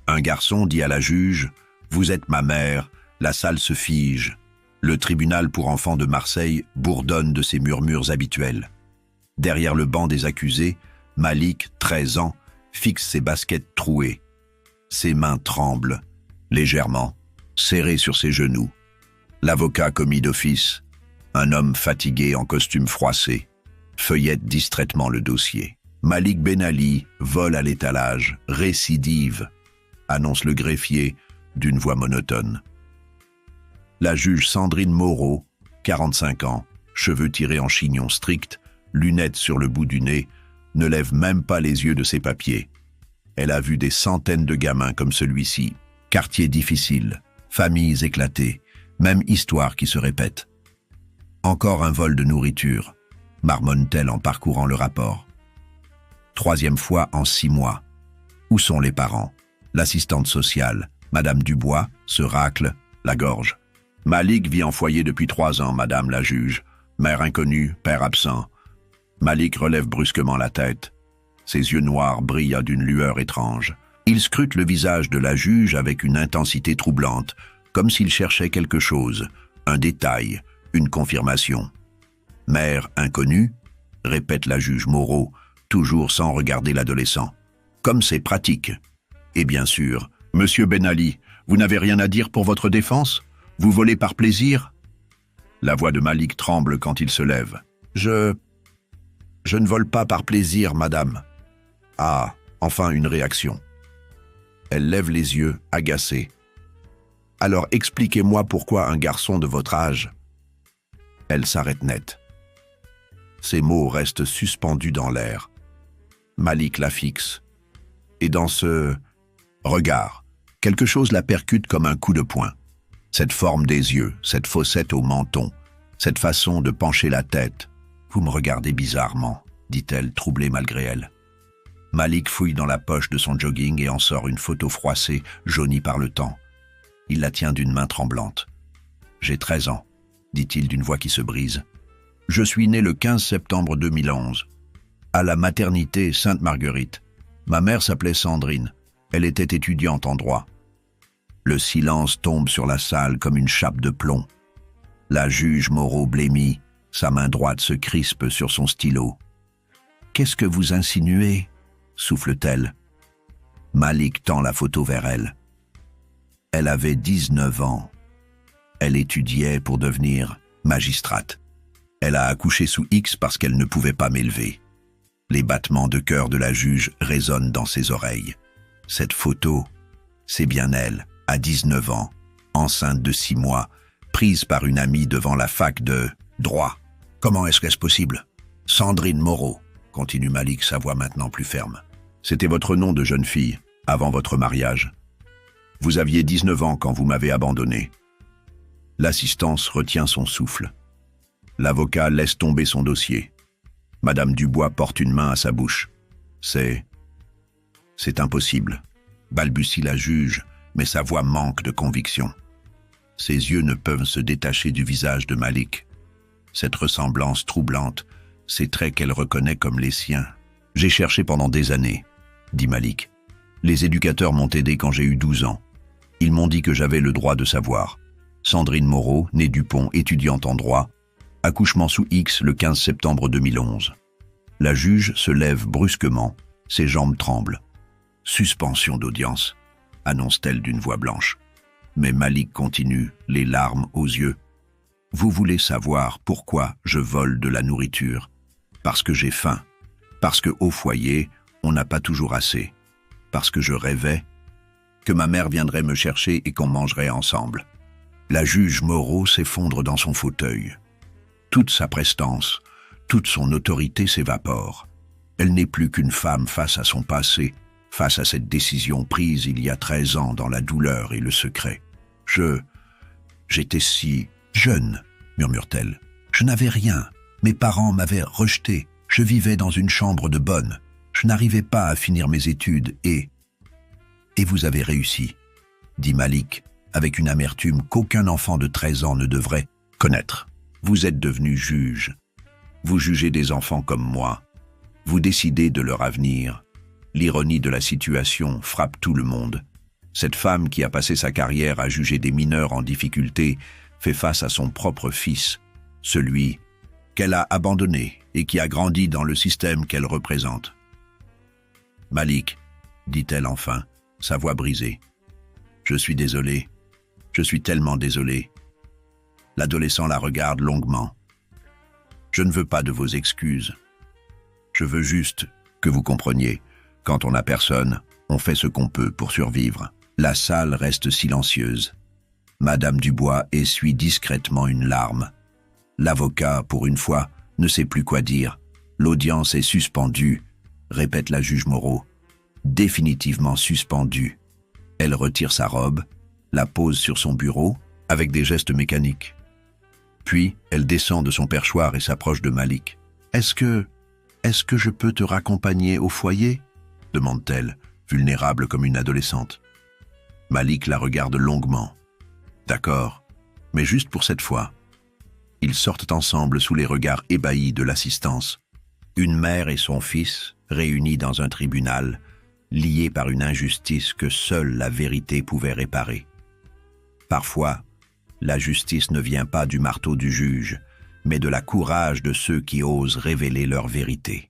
Un garçon dit à la juge « Vous êtes ma mère », la salle se fige. Le tribunal pour enfants de Marseille bourdonne de ses murmures habituels. Derrière le banc des accusés, Malik, 13 ans, fixe ses baskets trouées. Ses mains tremblent, légèrement, serrées sur ses genoux. L'avocat commis d'office, un homme fatigué en costume froissé, feuillette distraitement le dossier. Malik Ben Ali vole à l'étalage, récidive, annonce le greffier d'une voix monotone. La juge Sandrine Moreau, 45 ans, cheveux tirés en chignon strict, lunettes sur le bout du nez, ne lève même pas les yeux de ses papiers. Elle a vu des centaines de gamins comme celui-ci, quartiers difficiles, familles éclatées, même histoire qui se répète. Encore un vol de nourriture, marmonne-t-elle en parcourant le rapport. Troisième fois en 6 mois. Où sont les parents? L'assistante sociale, Madame Dubois, se racle la gorge. Malik vit en foyer depuis 3 ans, Madame la juge. Mère inconnue, père absent. Malik relève brusquement la tête. Ses yeux noirs brillent d'une lueur étrange. Il scrute le visage de la juge avec une intensité troublante, comme s'il cherchait quelque chose, un détail, une confirmation. « Mère inconnue ?» répète la juge Moreau, toujours sans regarder l'adolescent. « Comme c'est pratique. » Et bien sûr, « Monsieur Ben Ali, vous n'avez rien à dire pour votre défense? Vous volez par plaisir ?» La voix de Malik tremble quand il se lève. « Je ne vole pas par plaisir, madame. » Ah, enfin une réaction. Elle lève les yeux, agacée. « Alors expliquez-moi pourquoi un garçon de votre âge... » Elle s'arrête net. Ces mots restent suspendus dans l'air. Malik la fixe. Et dans ce regard, quelque chose la percute comme un coup de poing. Cette forme des yeux, cette fossette au menton, cette façon de pencher la tête. « Vous me regardez bizarrement », dit-elle, troublée malgré elle. Malik fouille dans la poche de son jogging et en sort une photo froissée, jaunie par le temps. Il la tient d'une main tremblante. « J'ai 13 ans, » dit-il d'une voix qui se brise. « Je suis né le 15 septembre 2011, à la maternité Sainte-Marguerite. Ma mère s'appelait Sandrine. Elle était étudiante en droit. » Le silence tombe sur la salle comme une chape de plomb. La juge Moreau blêmit, sa main droite se crispe sur son stylo. « Qu'est-ce que vous insinuez ?» souffle-t-elle. Malik tend la photo vers elle. Elle avait 19 ans. Elle étudiait pour devenir magistrate. Elle a accouché sous X parce qu'elle ne pouvait pas m'élever. Les battements de cœur de la juge résonnent dans ses oreilles. Cette photo, c'est bien elle, à 19 ans, enceinte de 6 mois, prise par une amie devant la fac de droit. Comment est-ce possible? Sandrine Moreau, continue Malik, sa voix maintenant plus ferme. C'était votre nom de jeune fille, avant votre mariage. Vous aviez 19 ans quand vous m'avez abandonné. L'assistance retient son souffle. L'avocat laisse tomber son dossier. Madame Dubois porte une main à sa bouche. C'est impossible, balbutie la juge, mais sa voix manque de conviction. Ses yeux ne peuvent se détacher du visage de Malik. Cette ressemblance troublante, ces traits qu'elle reconnaît comme les siens. J'ai cherché pendant des années, dit Malik. Les éducateurs m'ont aidé quand j'ai eu 12 ans. Ils m'ont dit que j'avais le droit de savoir. Sandrine Moreau, née Dupont, étudiante en droit, accouchement sous X le 15 septembre 2011. La juge se lève brusquement, ses jambes tremblent. Suspension d'audience, annonce-t-elle d'une voix blanche. Mais Malik continue, les larmes aux yeux. Vous voulez savoir pourquoi je vole de la nourriture? Parce que j'ai faim. Parce qu'au foyer, on n'a pas toujours assez. Parce que je rêvais que ma mère viendrait me chercher et qu'on mangerait ensemble. La juge Moreau s'effondre dans son fauteuil. Toute sa prestance, toute son autorité s'évapore. Elle n'est plus qu'une femme face à son passé, face à cette décision prise il y a 13 ans dans la douleur et le secret. J'étais si jeune, murmure-t-elle. Je n'avais rien. Mes parents m'avaient rejeté. Je vivais dans une chambre de bonne. Je n'arrivais pas à finir mes études et vous avez réussi, dit Malik, avec une amertume qu'aucun enfant de 13 ans ne devrait connaître. Vous êtes devenu juge. Vous jugez des enfants comme moi. Vous décidez de leur avenir. L'ironie de la situation frappe tout le monde. Cette femme qui a passé sa carrière à juger des mineurs en difficulté fait face à son propre fils, celui qu'elle a abandonné et qui a grandi dans le système qu'elle représente. « Malik, dit-elle enfin, sa voix brisée. Je suis désolé. Je suis tellement désolé. » L'adolescent la regarde longuement. « Je ne veux pas de vos excuses. Je veux juste que vous compreniez. Quand on n'a personne, on fait ce qu'on peut pour survivre. » La salle reste silencieuse. Madame Dubois essuie discrètement une larme. L'avocat, pour une fois, ne sait plus quoi dire. L'audience est suspendue, répète la juge Moreau. Définitivement suspendue. Elle retire sa robe, la pose sur son bureau, avec des gestes mécaniques. Puis, elle descend de son perchoir et s'approche de Malik. « Est-ce que je peux te raccompagner au foyer ?» demande-t-elle, vulnérable comme une adolescente. Malik la regarde longuement. « D'accord, mais juste pour cette fois. » Ils sortent ensemble sous les regards ébahis de l'assistance. Une mère et son fils, réunis dans un tribunal, liés par une injustice que seule la vérité pouvait réparer. Parfois, la justice ne vient pas du marteau du juge, mais de la courage de ceux qui osent révéler leur vérité.